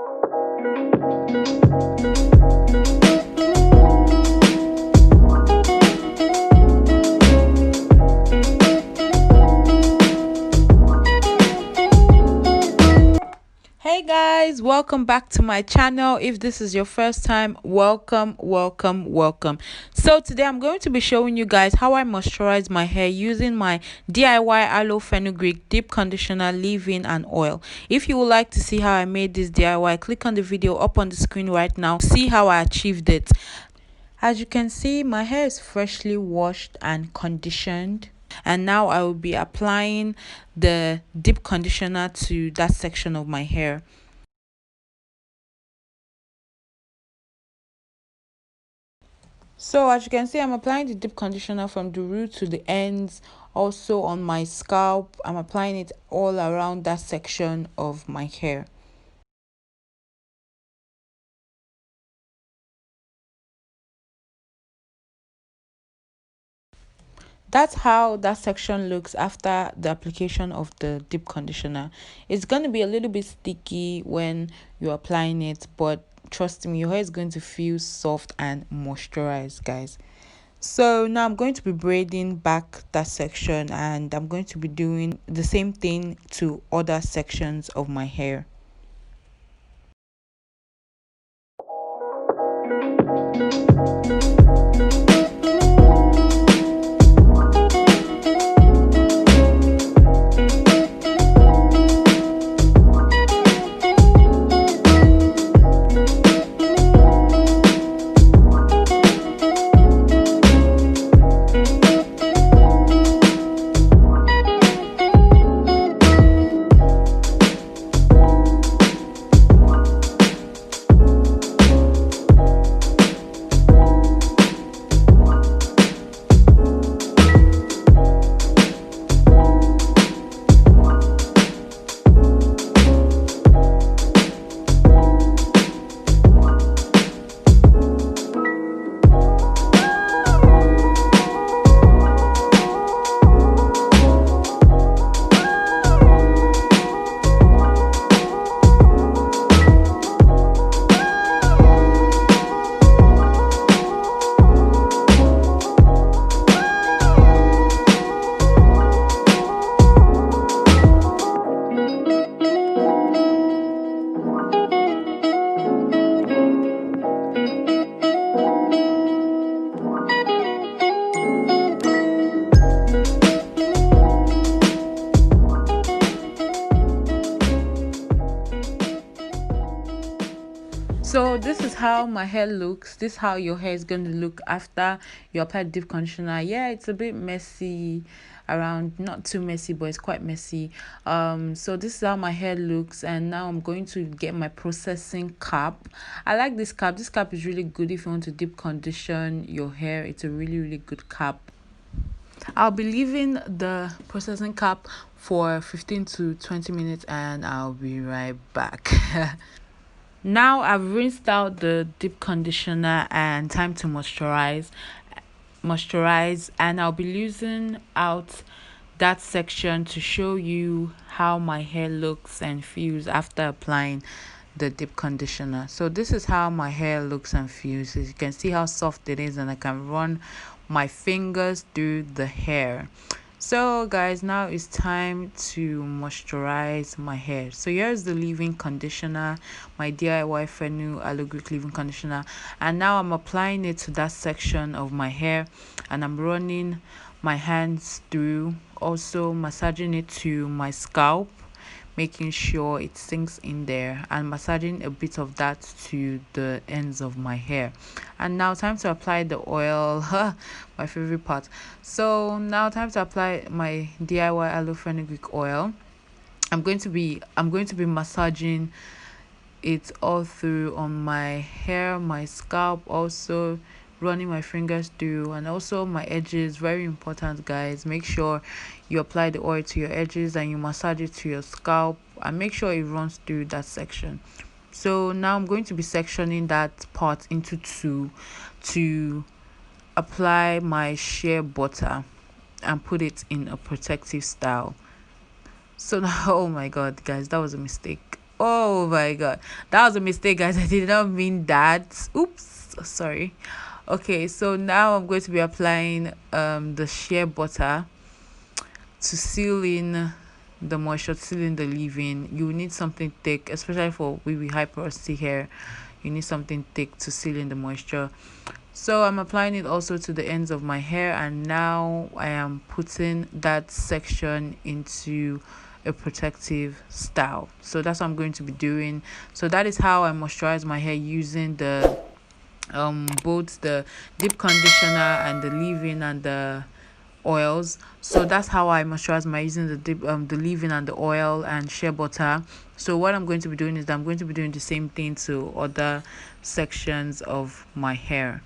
Hey guys, welcome back to my channel. If this is your first time, welcome. So today I'm going to be showing you guys how I moisturize my hair using my DIY Aloe Fenugreek deep conditioner, leave-in and oil. If you would like to see how I made this DIY, click on the video up on the screen right now. See how I achieved it. As you can see, my hair is freshly washed and conditioned, and now I will be applying the deep conditioner to that section of my hair. So as you can see, I'm applying the deep conditioner from the root to the ends, also on my scalp. I'm applying it all around that section of my hair. That's how that section looks after the application of the deep conditioner. It's going to be a little bit sticky when you're applying it, but trust me, your hair is going to feel soft and moisturized, guys. So now I'm going to be braiding back that section, and I'm going to be doing the same thing to other sections of my hair. So this is how my hair looks. This is how your hair is going to look after you apply deep conditioner. Yeah, it's a bit messy around, not too messy, but it's quite messy. So this is how my hair looks, and now I'm going to get my processing cap. I like this cap. This cap is really good if you want to deep condition your hair. It's a really good cap. I'll be leaving the processing cap for 15 to 20 minutes, and I'll be right back. Now I've rinsed out the deep conditioner and time to moisturize, and I'll be using out that section to show you how my hair looks and feels after applying the deep conditioner. So this is how my hair looks and feels. As you can see how soft it is, and I can run my fingers through the hair. So guys, now it's time to moisturize my hair. So here's the leave-in conditioner, my DIY Fenu Aloe Greek leave-in conditioner, and now I'm applying it to that section of my hair, and I'm running my hands through, also massaging it to my scalp, making sure it sinks in there, and massaging a bit of that to the ends of my hair. And now time to apply the oil. My favorite part. So now time to apply my DIY Aloe Fenugreek oil. I'm going to be massaging it all through on my hair, my scalp, also running my fingers through, and also my edges. Very important, guys. Make sure you apply the oil to your edges and you massage it to your scalp, and make sure it runs through that section. So now I'm going to be sectioning that part into two to apply my shea butter and put it in a protective style. So now, oh my god, guys, that was a mistake. Oh my god, that was a mistake, guys. I did not mean that. Oops, sorry. Okay, so now I'm going to be applying the shea butter to seal in the moisture, to seal in the leave-in. You need something thick, especially for we high porosity hair. You need something thick to seal in the moisture. So I'm applying it also to the ends of my hair, and now I am putting that section into a protective style. So that's what I'm going to be doing. So that is how I moisturize my hair, using the both the deep conditioner and the leave-in and the oils. So that's how I moisturize my, using the deep the leave-in and the oil and shea butter. So what I'm going to be doing is that I'm going to be doing the same thing to other sections of my hair.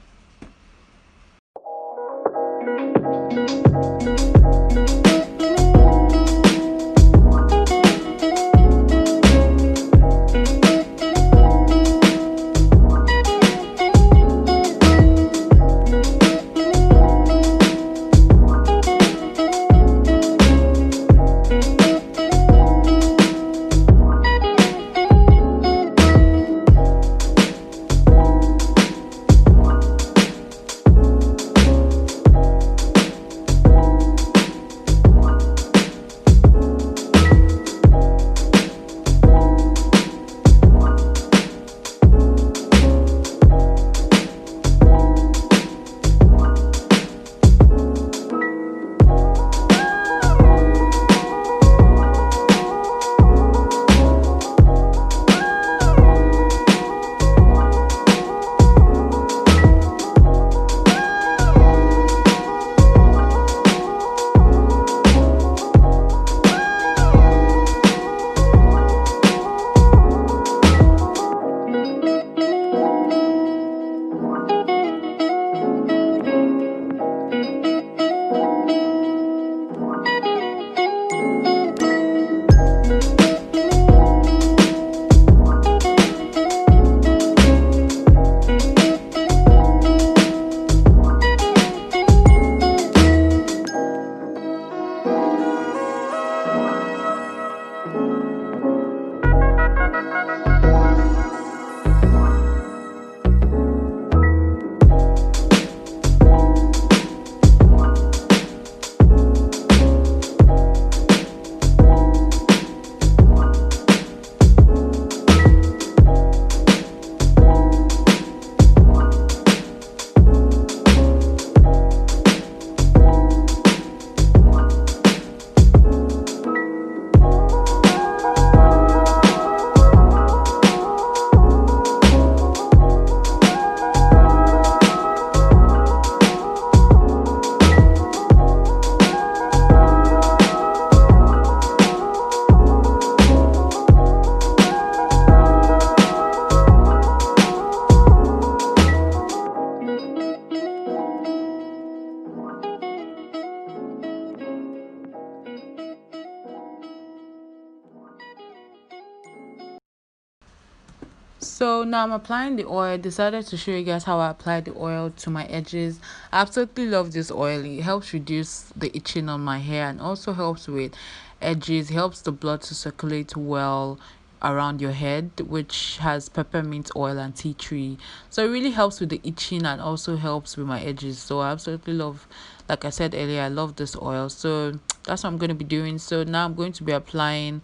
So now I'm applying the oil. I decided to show you guys how I apply the oil to my edges. I absolutely love this oil. It helps reduce the itching on my hair and also helps with edges. It helps the blood to circulate well around your head, which has peppermint oil and tea tree. So it really helps with the itching and also helps with my edges. So I absolutely love, like I said earlier, I love this oil. So that's what I'm going to be doing. So now I'm going to be applying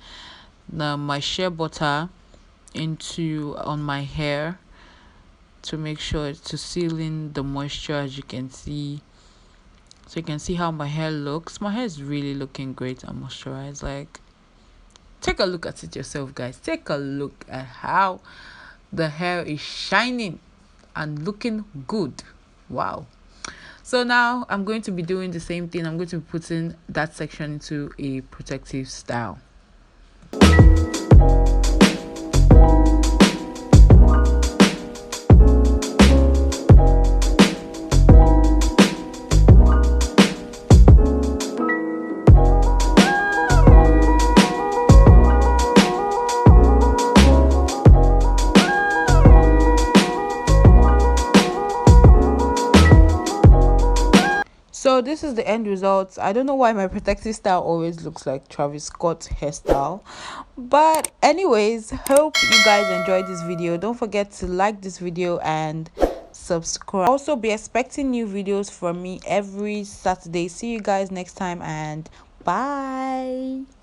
my shea butter into on my hair to make sure to seal in the moisture, as you can see. So you can see how my hair looks. My hair is really looking great and moisturized. Like, take a look at it yourself, guys. Take a look at how the hair is shining and looking good. Wow. So now I'm going to be doing the same thing. I'm going to be putting that section into a protective style. So this is the end result. I don't know why my protective style always looks like Travis Scott's hairstyle, but anyways, hope you guys enjoyed this video. Don't forget to like this video and subscribe. Also be expecting new videos from me every Saturday. See you guys next time, and bye.